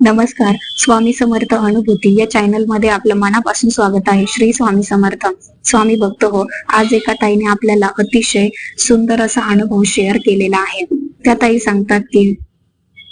नमस्कार. स्वामी समर्थ अनुभूती या चॅनल मध्ये आपलं मनापासून स्वागत आहे. श्री स्वामी समर्थ. स्वामी भक्त हो. आज एका ताईने आपल्याला अतिशय सुंदर असा अनुभव शेअर केलेला आहे. त्या ताई सांगतात की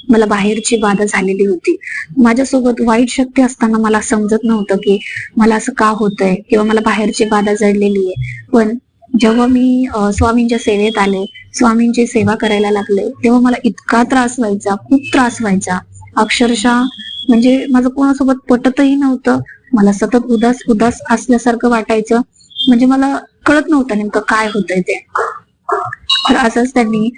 मला बाहेरची बाधा झालेली होती. माझ्यासोबत वाईट शक्ती असताना मला समजत नव्हतं की मला असं का होतंय किंवा मला बाहेरची बाधा जडलेली आहे. पण जेव्हा मी स्वामींच्या सेवेत आले, स्वामींची सेवा करायला लागले, तेव्हा मला इतका त्रास व्हायचा, खूप त्रास व्हायचा. अक्षरशः म्हणजे माझं कोणासोबत पटतही नव्हतं. मला सतत उदास उदास असल्यासारखं वाटायचं. म्हणजे मला कळत नव्हतं नेमकं काय होतंय ते. तर असंच त्यांनी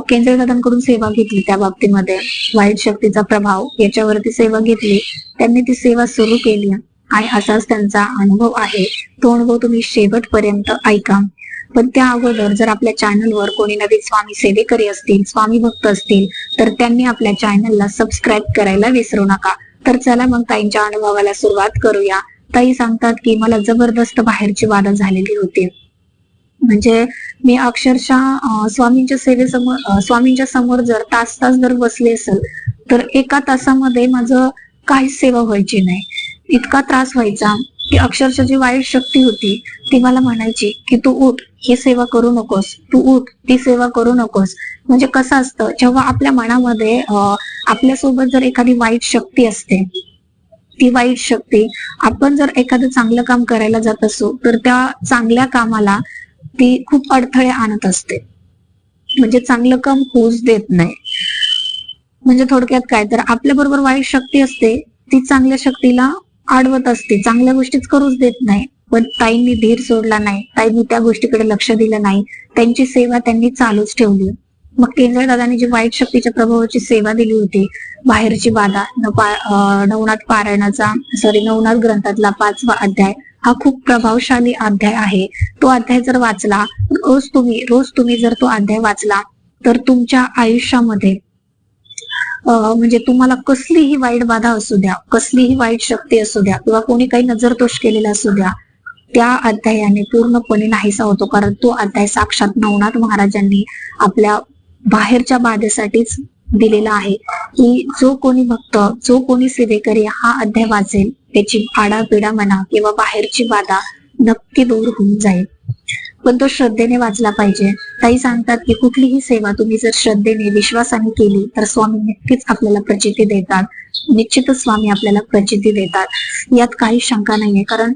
केंद्र दादांकडून सेवा घेतली. त्या बाबतीमध्ये वाईट शक्तीचा प्रभाव याच्यावरती सेवा घेतली. त्यांनी ती सेवा सुरू केली आणि असाच त्यांचा अनुभव आहे. तो अनुभव तुम्ही शेवटपर्यंत ऐका. पण त्या अगोदर जर आपल्या चॅनलवर कोणी नवीन स्वामी सेवेकरी असतील, स्वामी भक्त असतील, तर त्यांनी आपल्या चॅनलला सबस्क्राईब करायला विसरू नका. तर चला मग ताईंच्या अनुभवाला सुरुवात करूया. ताई सांगतात की मला जबरदस्त बाहेरची बाधा झालेली होती. म्हणजे मी अक्षरशः स्वामींच्या समोर जर तास जर बसले असेल तर एका तासामध्ये माझं काहीच सेवा व्हायची नाही. इतका त्रास व्हायचा की अक्षरशः जी वाईट शक्ती होती ती मला म्हणायची की तू उठ, ही सेवा करू नकोस, तू उठ, ती सेवा करू नकोस. म्हणजे कसं असतं, जेव्हा आपल्या मनामध्ये आपल्यासोबत जर एखादी वाईट शक्ती असते, ती वाईट शक्ती आपण जर एखादं चांगलं काम करायला जात असो तर त्या चांगल्या कामाला ती खूप अडथळे आणत असते. म्हणजे चांगलं काम होऊच देत नाही. म्हणजे थोडक्यात काय, तर आपल्या बरोबर वाईट शक्ती असते, ती चांगल्या शक्तीला अडवत असते, चांगल्या गोष्टीच करूच देत नाही. पण ताईंनी धीर सोडला नाही, ताईंनी त्या गोष्टीकडे लक्ष दिलं नाही, त्यांची सेवा त्यांनी चालूच ठेवली. मग केंद्र दादांनी जी वाईट शक्तीच्या प्रभावाची सेवा दिली होती, बाहेरची बाधा, नवनाथ ग्रंथातला 5वा अध्याय हा खूप प्रभावशाली अध्याय आहे. तो अध्याय जर वाचला, रोज तुम्ही जर तो अध्याय वाचला तर तुमच्या आयुष्यामध्ये म्हणजे तुम्हाला कसलीही वाईट बाधा असू द्या, कसलीही वाईट शक्ती असू द्या, किंवा कोणी काही नजरदोष केलेला असू द्या, त्या अध्यायाने पूर्णपणे नाहीसा होतो. कारण तो अध्याय साक्षात नवनाथ महाराजांनी आपल्या बाहेरच्या बाधेसाठीच दिलेला आहे. की जो कोणी भक्त, जो कोणी सेवेकरी हा अध्याय वाचेल, त्याची आडापिडा म्हणा किंवा बाहेरची बाधा नक्की दूर होऊन जाईल. पण तो श्रद्धेने वाचला पाहिजे. ताई सांगतात की कुठलीही सेवा तुम्ही जर श्रद्धेने, विश्वासाने केली तर स्वामी नक्कीच आपल्याला प्रचिती देतात. निश्चितच स्वामी आपल्याला प्रचिती देतात, यात काही शंका नाहीये. कारण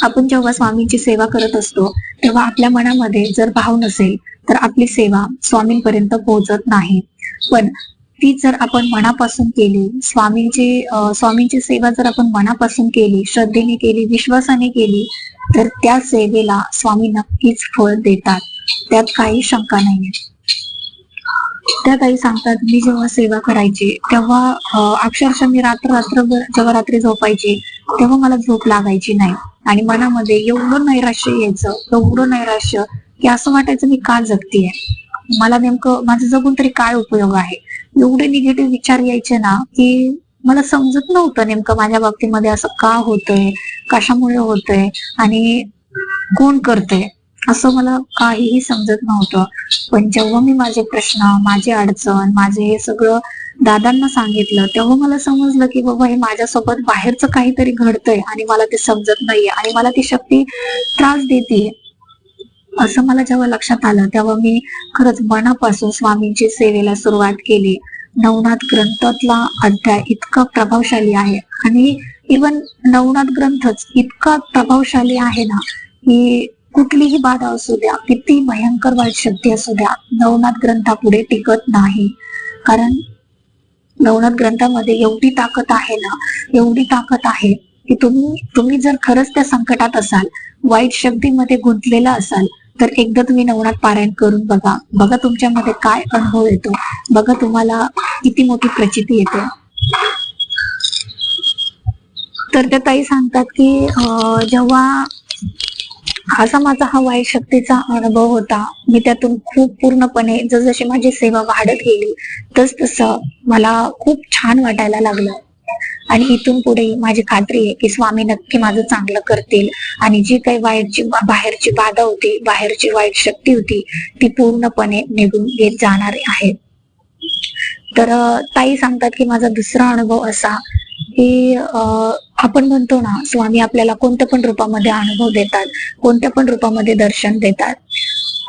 आपण जेव्हा स्वामींची सेवा करत असतो तेव्हा आपल्या मनामध्ये जर भाव नसेल तर आपली सेवा स्वामींपर्यंत पोहोचत नाही. पण ती जर आपण मनापासून केली, स्वामींची सेवा जर आपण मनापासून केली, श्रद्धेने केली, विश्वासाने केली, तर त्या सेवेला स्वामी नक्कीच फळ देतात, त्यात काही शंका नाहीये. त्या काही सांगतात, मी जेव्हा सेवा करायची तेव्हा अक्षरशः मी रात्रभर जेव्हा रात्री झोपायची तेव्हा मला झोप लागायची नाही. आणि मनामध्ये एवढं नैराश्य की असं वाटायचं मी का जगतीये, मला नेमकं माझं जगून तरी काय उपयोग आहे. एवढे निगेटिव्ह विचार यायचे ना की मला समजत नव्हतं नेमकं माझ्या बाबतीमध्ये असं का होतंय, कशामुळे होतंय आणि कोण करतंय, असं मला काहीही समजत नव्हतं. पण जेव्हा मी माझे प्रश्न, माझी अडचण, माझे हे सगळं दादांना सांगितलं तेव्हा मला समजलं की बाबा हे माझ्यासोबत बाहेरचं काहीतरी घडतंय आणि मला ते समजत नाहीये आणि मला ती शक्ती त्रास देते. असं मला जेव्हा लक्षात आलं तेव्हा मी खरंच मनापासून स्वामींची सेवेला सुरुवात केली. नवनाथ ग्रंथातला अध्याय इतका प्रभावशाली आहे आणि इवन नवनाथ ग्रंथच इतका प्रभावशाली आहे ना की कुठलीही बाधा असू द्या, किती भयंकर वाईट शक्ती असू द्या, नवनाथ ग्रंथापुढे टिकत नाही. कारण नवनाथ ग्रंथामध्ये एवढी ताकद आहे ना, एवढी ताकद आहे की तुम्ही जर खरंच त्या संकटात असाल, वाईट शक्तीमध्ये गुंतलेला असाल, तर एकदा तुम्ही नवनाथ पारायण करून बघा तुमच्यामध्ये काय अनुभव येतो, बघा तुम्हाला किती मोठी प्रचिती येते. तर त्या ताई सांगतात की जेव्हा असा माझा हा वाईट शक्तीचा अनुभव होता, मी त्यातून खूप पूर्णपणे जसजशी माझी सेवा वाढत गेली तसं मला खूप छान वाटायला लागलं. आणि इथून पुढे माझी खात्री आहे की स्वामी नक्की माझं चांगलं करतील आणि जी काही बाहेरची बाधा होती, बाहेरची वाईट शक्ती होती, ती पूर्णपणे निघून घेत जाणार आहे. तर ताई सांगतात की माझा दुसरा अनुभव असा की आपण म्हणतो ना, स्वामी आपल्याला कोणत्या पण रूपामध्ये अनुभव देतात, कोणत्या पण रूपामध्ये दर्शन देतात.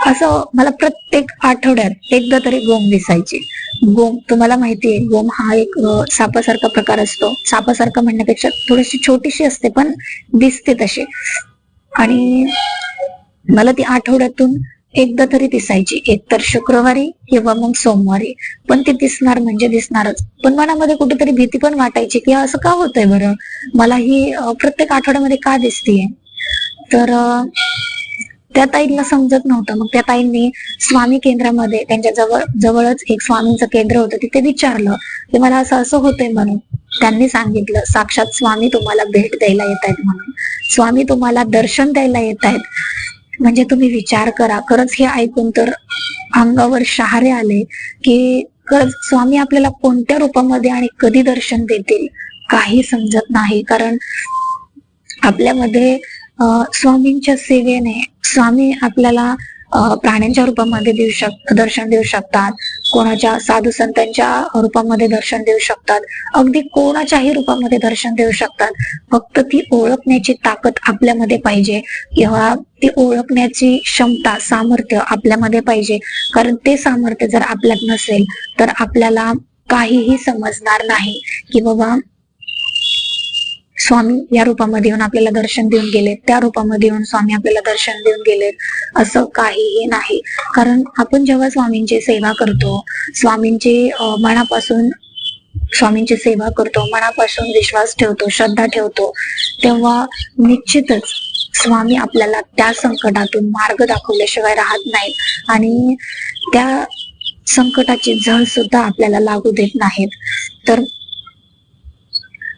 असं मला प्रत्येक आठवड्यात एकदा तरी गोम दिसायची. गोम तुम्हाला माहितीये, गोम हा एक सापासारखा प्रकार असतो. सापासारखा म्हणण्यापेक्षा थोडीशी छोटीशी असते, पण दिसते तशी. आणि मला ती आठवड्यातून एकदा तरी दिसायची, एक तर शुक्रवारी किंवा मग सोमवारी. पण ती दिसणार म्हणजे दिसणारच. पण मनामध्ये कुठेतरी भीती पण वाटायची की असं का होतंय बरं, मला ही प्रत्येक आठवड्यामध्ये का दिसतीये. तर त्या ताईंना समजत नव्हतं. मग त्या ताईंनी स्वामी केंद्रामध्ये, त्यांच्या जवळच एक स्वामींचं केंद्र होतं, तिथे विचारलं की मला असं असं होतंय म्हणून. त्यांनी सांगितलं, साक्षात स्वामी तुम्हाला भेट द्यायला येत आहेत म्हणून, स्वामी तुम्हाला दर्शन द्यायला येत आहेत. म्हणजे तुम्ही विचार करा, खरंच हे ऐकून तर अंगावर शहारे आले की खरंच स्वामी आपल्याला कोणत्या रूपामध्ये आणि कधी दर्शन देतील काही समजत नाही. कारण आपल्यामध्ये स्वामींच्या सेवेने स्वामी आपल्याला प्राण्यांच्या रूपामध्ये दर्शन देऊ शकतात, कोणाच्या साधू संतांच्या रूपामध्ये दर्शन देऊ शकतात, अगदी कोणाच्याही रूपामध्ये दर्शन देऊ शकतात. फक्त ती ओळखण्याची ताकद आपल्यामध्ये पाहिजे, किंवा ती ओळखण्याची क्षमता, सामर्थ्य आपल्यामध्ये पाहिजे. कारण ते सामर्थ्य जर आपल्यात नसेल तर आपल्याला काहीही समजणार नाही की बाबा स्वामी या रूपामध्ये येऊन आपल्याला दर्शन देऊन गेले, त्या रूपामध्ये येऊन स्वामी आपल्याला दर्शन देऊन गेले, असं काहीही नाही. कारण आपण जेव्हा स्वामींची सेवा करतो, स्वामींची सेवा करतो, मनापासून विश्वास ठेवतो, श्रद्धा ठेवतो, तेव्हा निश्चितच स्वामी आपल्याला त्या संकटातून मार्ग दाखवल्याशिवाय राहत नाहीत आणि त्या संकटाची झळ सुद्धा आपल्याला लागू देत नाहीत. तर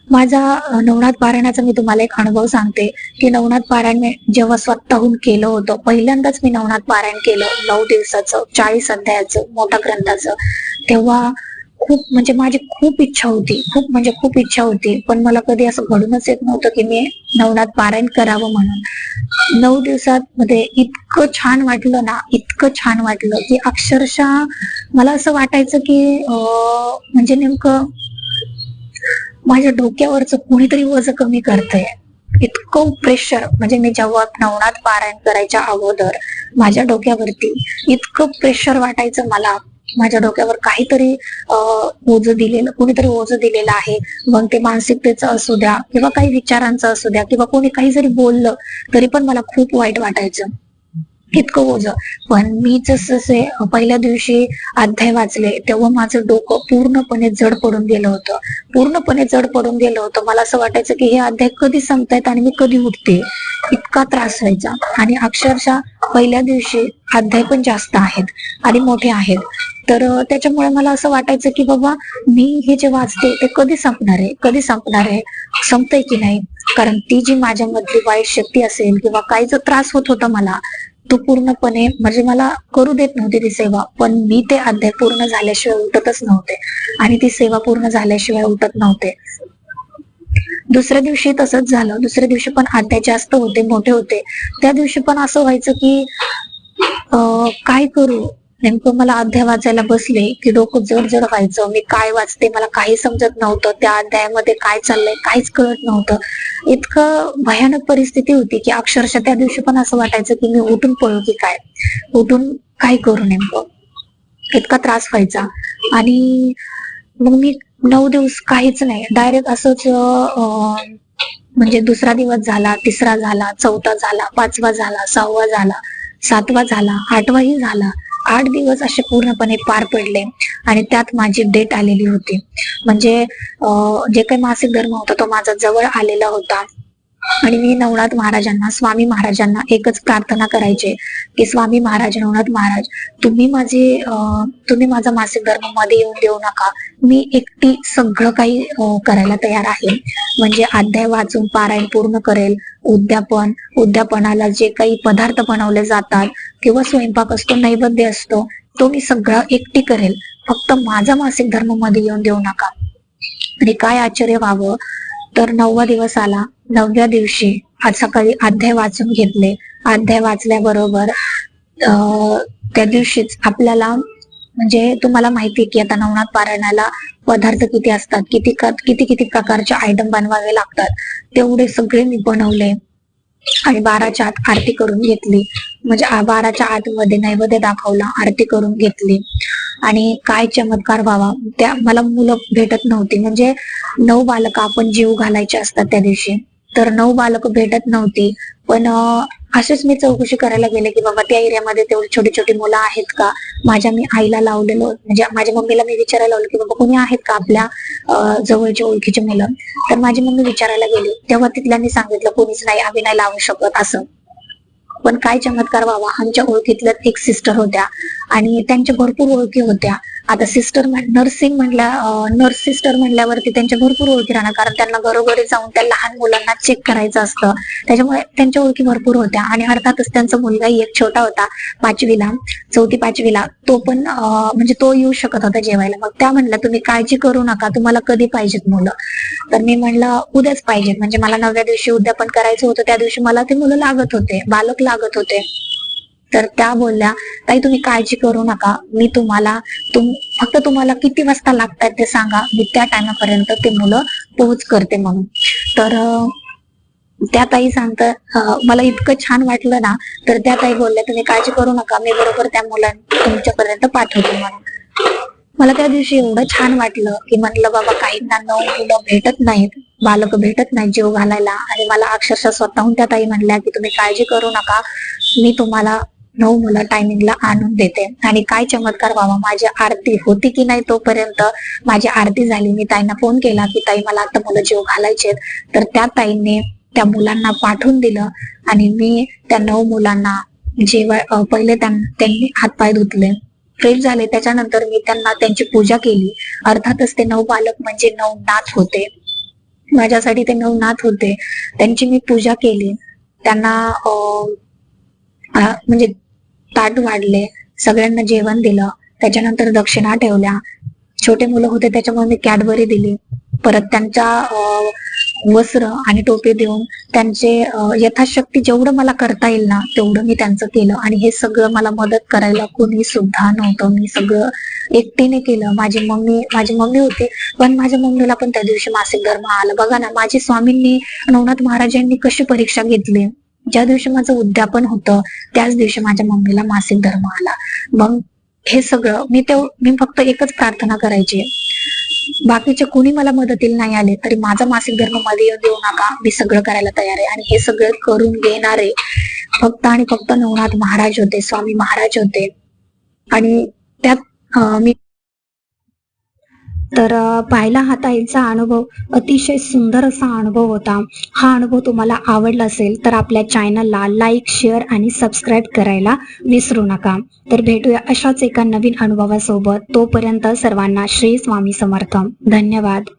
माझा नवनाथ पारायणाचा मी तुम्हाला एक अनुभव सांगते की नवनाथ पारायण मी जेव्हा स्वतःहून केलं होतं, पहिल्यांदाच मी नवनाथ पारायण केलं 9 दिवसाचं 40 अध्यायाचं मोठ्या ग्रंथाचं, तेव्हा म्हणजे माझी खूप इच्छा होती, पण मला कधी असं घडूनच येत नव्हतं की मी नवनाथ पारायण करावं म्हणून. 9 दिवसात मध्ये इतकं छान वाटलं की अक्षरशः मला असं वाटायचं की म्हणजे नेमकं माझ्या डोक्यावरचं कोणीतरी वजन कमी करतंय, इतकं प्रेशर. म्हणजे मी जेव्हा नवनाथ पारायण करायच्या अगोदर माझ्या डोक्यावरती इतकं प्रेशर वाटायचं, मला माझ्या डोक्यावर काहीतरी कोणीतरी ओझं दिलेलं आहे. मग ते मानसिकतेचं असू द्या किंवा काही विचारांचं असू द्या, किंवा कोणी काही जरी बोललं तरी पण मला खूप वाईट वाटायचं, इतकं ओझं. पण मी जसे पहिल्या दिवशी अध्याय वाचले तेव्हा माझं डोकं पूर्णपणे जड पडून गेलं होतं. मला असं वाटायचं की हे अध्याय कधी संपतायत आणि मी कधी उठते, इतका त्रास व्हायचा. आणि अक्षरशः पहिल्या दिवशी अध्याय पण जास्त आहेत आणि मोठे आहेत, तर त्याच्यामुळे मला असं वाटायचं की बाबा मी हे जे वाचते ते कधी संपणार आहे, संपतंय की नाही. कारण ती जी माझ्यामधली वाईट शक्ती असेल किंवा काही जो त्रास होत होता मला, तो पूर्णपणे म्हणजे मला करू देत नव्हती ती सेवा. पण मी ते अध्याय पूर्ण झाल्याशिवाय उठतच नव्हते आणि ती सेवा पूर्ण झाल्याशिवाय उठत नव्हते. दुसऱ्या दिवशी तसंच झालं. दुसऱ्या दिवशी पण अध्याय जास्त होते, मोठे होते. त्या दिवशी पण असं व्हायचं की काय करू, नेमकं मला अध्याय वाचायला बसले की डोकं जड व्हायचं. मी काय वाचते मला काही समजत नव्हतं, त्या अध्यायामध्ये काय चाललंय काहीच कळत नव्हतं. इतकं भयानक परिस्थिती होती की अक्षरशः त्या दिवशी पण असं वाटायचं की मी उठून पळू की काय, उठून काय करू नेमकं, इतका त्रास व्हायचा. आणि मग मी 9 दिवस काहीच नाही, डायरेक्ट असंच म्हणजे दुसरा दिवस झाला, तिसरा झाला, चौथा झाला, 5वा झाला, 6वा झाला, 7वा झाला, 8वाही झाला. 8 दिवस असे पूर्णपणे पार पडले आणि त्यात माझी डेट आलेली होती. म्हणजे जे काही मासिक धर्म होता तो माझा जवळ आलेला होता. आणि मी नवनाथ महाराजांना, स्वामी महाराजांना एकच प्रार्थना करायचे की स्वामी महाराज, नवनाथ महाराज, तुम्ही माझा मासिक धर्म मध्ये येऊन देऊ नका. मी एकटी सगळं काही करायला तयार आहे. म्हणजे अध्याय वाचून पारायण पूर्ण करेल, उद्यापनाला जे काही पदार्थ बनवले जातात किंवा स्वयंपाक असतो, नैवेद्य असतो, तो मी सगळं एकटी करेल. फक्त माझा मासिक धर्म मध्ये येऊन देऊ नका. आणि काय आश्चर्य व्हावं, तर 9वा दिवस आला. 9व्या दिवशी आज सकाळी अध्याय वाचून घेतले. अध्याय वाचल्याबरोबर त्या दिवशीच आपल्याला म्हणजे तुम्हाला माहिती की आता नवनाथ पारायणाला पदार्थ किती असतात, किती किती किती प्रकारचे आयटम बनवावे लागतात, तेवढे सगळे मी बनवले आणि 12च्या आत आरती करून घेतली. म्हणजे 12च्या आतमध्ये नैवेद्य दाखवला, आरती करून घेतली. आणि काय चमत्कार व्हावा, त्या मला मुलं भेटत नव्हती. म्हणजे 9 बालक आपण जीव घालायचे असतात त्या दिवशी, तर 9 बालक भेटत नव्हती. पण असेच मी चौकशी करायला गेले की बाबा त्या एरियामध्ये तेवढी छोटी छोटी मुलं आहेत का. मी आईला लावलेलं, म्हणजे माझ्या मम्मीला मी विचारायला लावलं की बाबा कोणी आहेत का आपल्या जवळचे ओळखीचे मुलं. तर माझी मम्मी विचारायला गेली, तेव्हा तिथल्यांनी सांगितलं कोणीच नाही, आम्ही नाही लावू शकत असं. पण काय चमत्कार व्हावा, आमच्या ओळखीतल्या एक सिस्टर होत्या आणि त्यांच्या भरपूर ओळखी होत्या. आता सिस्टर नर्स सिस्टर म्हणल्यावरती त्यांच्या भरपूर ओळखी राहणार, कारण त्यांना घरोघरी जाऊन त्या लहान मुलांना चेक करायचं असतं. त्याच्यामुळे त्यांच्या ओळखी भरपूर होत्या. आणि अर्थातच त्यांचा मुलगाही एक छोटा होता, 4थी 5वीला, तो पण म्हणजे तो येऊ शकत होता जेवायला. मग त्या म्हणल्या तुम्ही काळजी करू नका, तुम्हाला कधी पाहिजेत मुलं. तर मी म्हणलं उद्याच पाहिजेत, म्हणजे मला 9व्या दिवशी उद्यापन करायचं होतं. त्या दिवशी मला ते मुलं लागत होते, बालक लागत होते. तर त्या बोलल्या ताई तुम्ही काळजी करू नका, मी फक्त तुम्हाला किती वाजता लागतात ते सांगा, मी त्या टायमापर्यंत ते मुलं पोहोच करते म्हणून. तर त्या ताई सांगतात, मला इतकं छान वाटलं ना. तर त्या ताई बोलल्या तुम्ही काळजी करू नका, मी बरोबर त्या मुलांना तुमच्यापर्यंत पाठवते म्हणून. मला त्या दिवशी एवढं छान वाटलं की म्हटलं बाबा काहींना 9 मुलं भेटत नाहीत, बालक भेटत नाही जीव घालायला. आणि मला अक्षरशः स्वतःहून त्या ताई म्हणल्या की तुम्ही काळजी करू नका, मी तुम्हाला 9 मुलं टायमिंगला आणून देते. आणि काय चमत्कार व्हावा, माझी आरती होती की नाही तोपर्यंत माझी आरती झाली. मी ताईंना फोन केला की ताई मला आता मुलं जीव घालायचे. तर त्या ताईंनी त्या मुलांना पाठवून दिलं आणि मी त्या 9 मुलांना पहिले त्यांनी हातपाय धुतले, फ्रेश झाले. त्याच्यानंतर मी त्यांना त्यांची पूजा केली. अर्थातच ते 9 बालक म्हणजे 9 नाथ होते, माझ्यासाठी ते 9 नाथ होते. त्यांची मी पूजा केली, त्यांना म्हणजे ताट वाढले, सगळ्यांना जेवण दिलं. त्याच्यानंतर दक्षिणा ठेवल्या. छोटे मुलं होते त्याच्यामुळे मी कॅडबरी दिली. परत त्यांच्या वस्त्र आणि टोपी देऊन त्यांचे यथाशक्ती जेवढं मला करता येईल ना तेवढं मी त्यांचं केलं. आणि हे सगळं मला मदत करायला कोणी सुद्धा नव्हतं, मी सगळं एकटीने केलं. माझी मम्मी होती, पण माझ्या मम्मीला पण त्या दिवशी मासिक धर्म आला. बघा ना, माझी स्वामींनी, नवनाथ महाराजांनी कशी परीक्षा घेतली. ज्या दिवशी माझं उद्यापन होतं त्याच दिवशी माझ्या मम्मीला मासिक धर्म आला. मग हे सगळं मी फक्त एकच प्रार्थना करायची, बाकीचे कोणी मला मदतीला नाही आले तरी माझा मासिक धर्म मध्ये देऊ नका, मी सगळं करायला तयार आहे. आणि हे सगळं करून घेणारे फक्त आणि फक्त नवनाथ महाराज होते, स्वामी महाराज होते. आणि त्यात मी तर पाहिला हा ताईंचा अनुभव अतिशय सुंदर असा अनुभव होता. हा अनुभव तुम्हाला आवडला असेल तर आपल्या चॅनलला लाईक, शेअर आणि सबस्क्राईब करायला विसरू नका. तर भेटूया अशाच एका नवीन अनुभवासोबत. तोपर्यंत सर्वांना श्री स्वामी समर्थ. धन्यवाद.